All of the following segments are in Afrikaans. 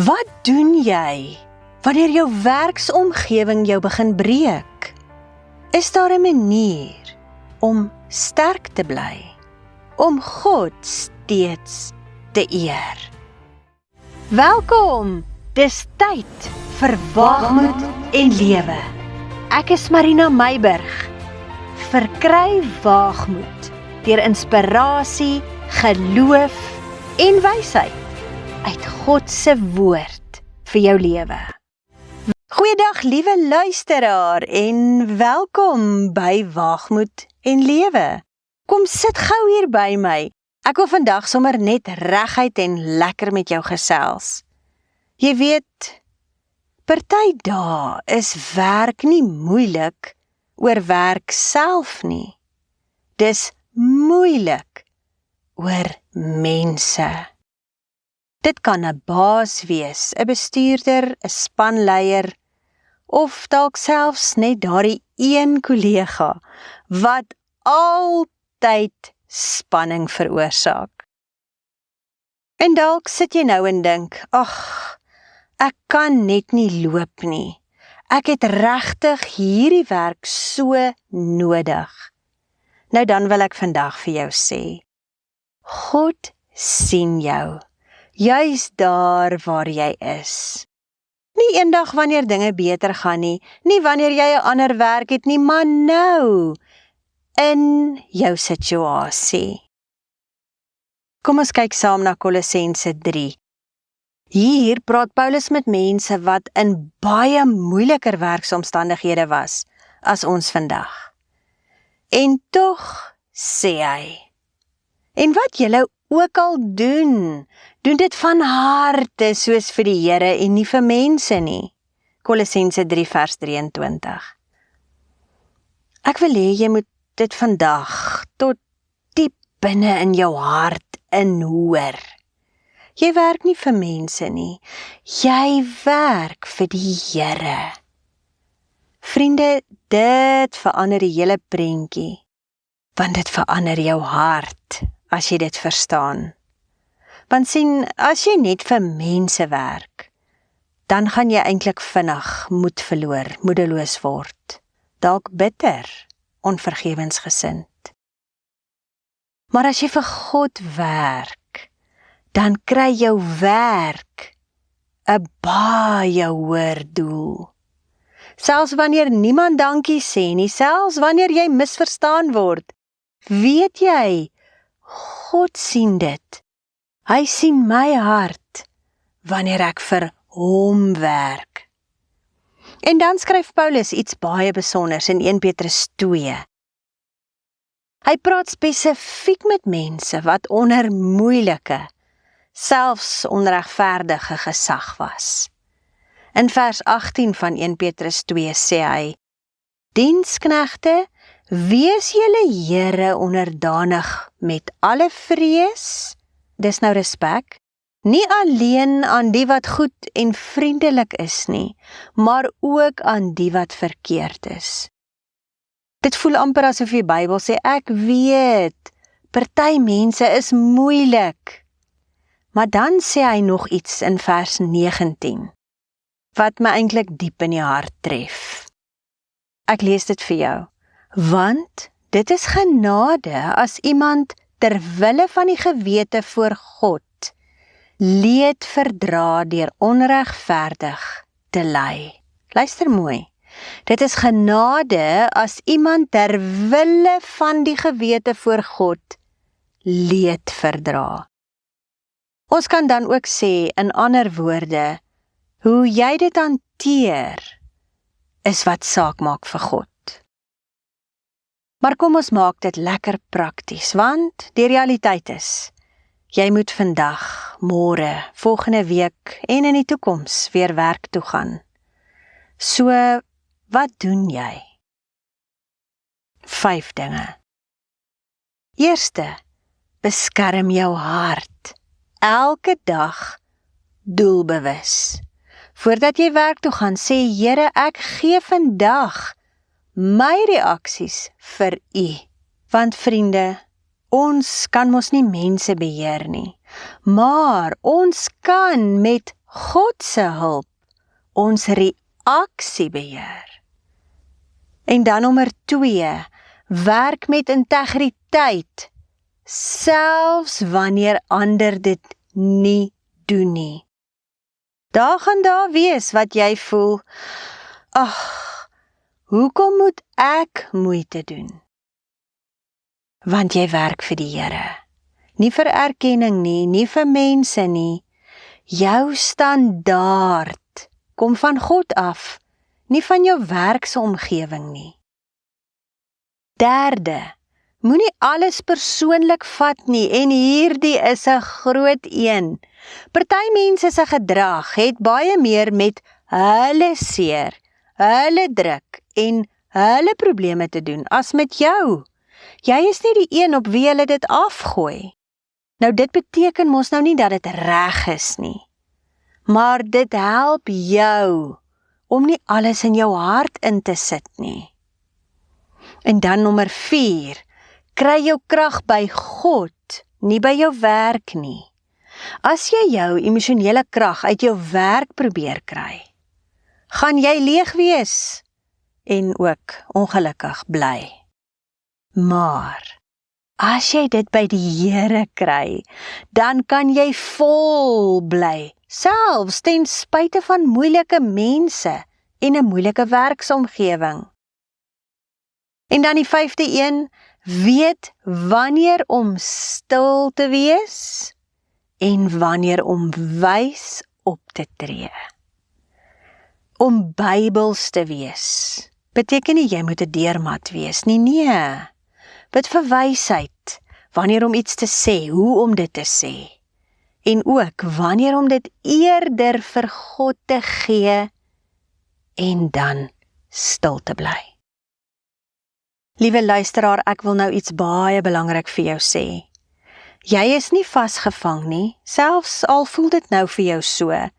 Wat doen jy wanneer jou werksomgewing jou begin breek? Is daar 'n manier om sterk te bly, om God steeds te eer? Welkom, dis tyd vir Waagmoed en Lewe. Ek is Marina Meiburg. Verkry waagmoed deur inspirasie, geloof en wysheid uit God se woord vir jou lewe. Goeiedag liewe luisteraar en welkom by Waagmoed en Lewe. Kom sit gou hier by my. Ek wil vandag sommer net reguit en lekker met jou gesels. Jy weet, party dae is werk nie moeilik oor werk self nie. Dis moeilik oor mense. Dit kan 'n baas wees, 'n bestuurder, 'n spanleier, of dalk selfs net daardie een kollega wat altyd spanning veroorsaak. En dalk sit jy nou en dink, ag, ek kan net nie loop nie. Ek het regtig hierdie werk so nodig. Nou dan wil ek vandag vir jou sê, God sien jou, juis daar waar jy is. Nie eendag wanneer dinge beter gaan nie wanneer jy 'n ander werk het nie, maar nou, in jou situasie. Kom ons kyk saam na Kolossense 3. Hier praat Paulus met mense wat in baie moeiliker werksomstandighede was as ons vandag. En tog sê hy, en wat julle ook al doen dit van harte soos vir die Here en nie vir mense nie. Kolossense 3 vers 23. Ek wil hê jy moet dit vandag tot diep binne in jou hart inhoor. Jy werk nie vir mense nie, jy werk vir die Here. Vriende, dit verander die hele prentjie, want dit verander jou hart, as jy dit verstaan. Want sien, as jy net vir mense werk, dan gaan jy eintlik vinnig moed verloor, moedeloos word, dalk bitter, onvergewensgesind. Maar as jy vir God werk, dan kry jou werk 'n baie hoër doel. Selfs wanneer niemand dankie sê nie, selfs wanneer jy misverstaan word, weet jy, God sien dit. Hy sien my hart, wanneer ek vir hom werk. En dan skryf Paulus iets baie besonders in 1 Petrus 2. Hy praat spesifiek met mense wat onder moeilike, selfs onregverdige gesag was. In vers 18 van 1 Petrus 2 sê hy, diensknegte, wees julle Here onderdanig met alle vrees, dis nou respek, nie alleen aan die wat goed en vriendelik is nie, maar ook aan die wat verkeerd is. Dit voel amper asof die Bybel sê, ek weet, party mense is moeilik. Maar dan sê hy nog iets in vers 19, wat my eintlik diep in die hart tref. Ek lees dit vir jou. Want dit is genade as iemand ter wille van die gewete voor God leed verdra deur onregverdig te ly. Luister mooi. Dit is genade as iemand ter wille van die gewete voor God leed verdra. Ons kan dan ook sê, in ander woorde, hoe jy dit hanteer, is wat saak maak vir God. Maar kom ons maak dit lekker prakties, want die realiteit is, jy moet vandag, môre, volgende week en in die toekoms weer werk toe gaan. So, wat doen jy? 5 dinge. Eerste, beskerm jou hart. Elke dag doelbewus. Voordat jy werk toe gaan, sê Here, ek gee vandag my reaksies vir U. Want vriende, ons kan mos nie mense beheer nie, maar ons kan met God se hulp ons reaksie beheer. En dan nommer 2, werk met integriteit, selfs wanneer ander dit nie doen nie. Daar gaan daar wees wat jy voel, ag, hoekom moet ek moeite doen? Want jy werk vir die Here. Nie vir erkenning nie, nie vir mense nie. Jou standaard kom van God af, nie van jou werksomgewing nie. 3, moenie alles persoonlik vat nie, en hierdie is 'n groot een. Party mense se gedrag het baie meer met hulle seer, hulle druk en hulle probleme te doen as met jou. Jy is nie die een op wie hulle dit afgooi. Nou dit beteken mos nou nie dat dit reg is nie, maar dit help jou om nie alles in jou hart in te sit nie. En dan nommer 4, kry jou krag by God, nie by jou werk nie. As jy jou emosionele krag uit jou werk probeer kry, gaan jy leeg wees en ook ongelukkig bly. Maar as jy dit by die Here kry, dan kan jy vol bly, selfs ten spyte van moeilike mense en 'n moeilike werksomgewing. En dan die 5de een, weet wanneer om stil te wees en wanneer om wys op te tree. Om Bybels te wees, beteken nie jy moet 'n deurmat wees nie, nee. Bid vir wysheid, wanneer om iets te sê, hoe om dit te sê. En ook wanneer om dit eerder vir God te gee en dan stil te bly. Liewe luisteraar, ek wil nou iets baie belangrik vir jou sê. Jy is nie vasgevang nie, selfs al voel dit nou vir jou so.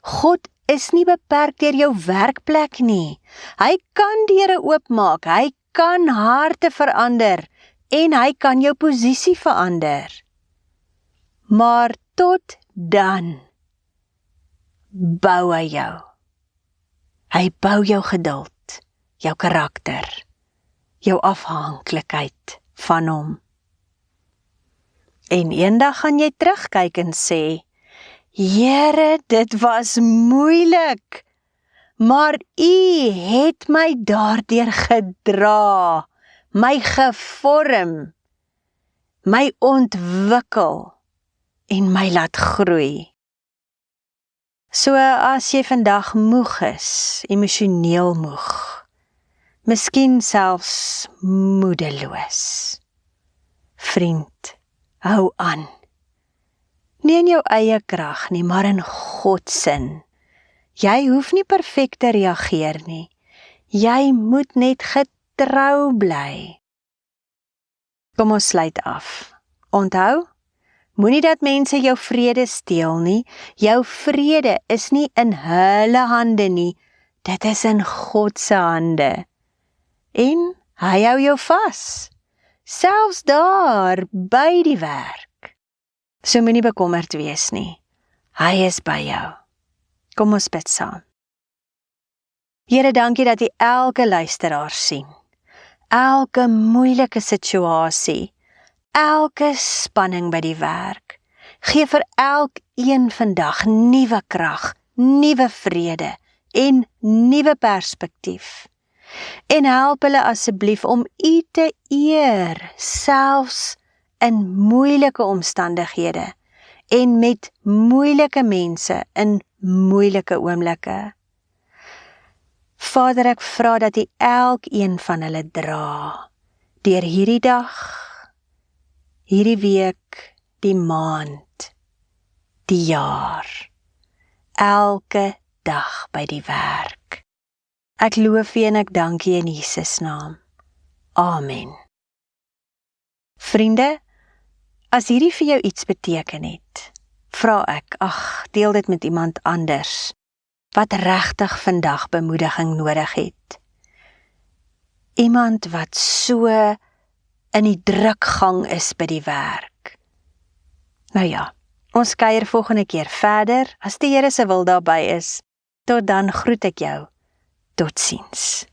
God is nie beperk deur jou werkplek nie. Hy kan deure oopmaak, hy kan harte verander en hy kan jou posisie verander. Maar tot dan bou hy jou. Hy bou jou geduld, jou karakter, jou afhanklikheid van hom. En eendag gaan jy terugkyk en sê, Here, dit was moeilik, maar U het my daardeur gedra, my gevorm, my ontwikkel en my laat groei. So as jy vandag moeg is, emosioneel moeg, miskien selfs moedeloos. Vriend, hou aan. Nie in jou eie krag nie, maar in God se. Jy hoef nie perfek te reageer nie. Jy moet net getrou bly. Kom ons sluit af. Onthou, moenie dat mense jou vrede steel nie. Jou vrede is nie in hulle hande nie. Dit is in God se hande. En hy hou jou vas. Selfs daar by die werk. So moenie bekommerd wees nie. Hy is by jou. Kom ons bid saam. Here, dankie dat U elke luisteraar sien. Elke moeilike situasie, elke spanning by die werk. Gee vir elkeen vandag nuwe krag, nuwe vrede en nuwe perspektief. En help hulle asseblief om U te eer, selfs in moeilike omstandighede en met moeilike mense in moeilike oomblikke. Vader, ek vra dat U elkeen van hulle dra, deur hierdie dag, hierdie week, die maand, die jaar, elke dag by die werk. Ek loof U en ek dank U in Jesus naam. Amen. Vriende, as hierdie vir jou iets beteken het, vra ek, deel dit met iemand anders, wat regtig vandag bemoediging nodig het. Iemand wat so in die drukgang is by die werk. Nou ja, Ons kuier volgende keer verder, as die Here se wil daarby is. Tot dan groet ek jou. Totsiens.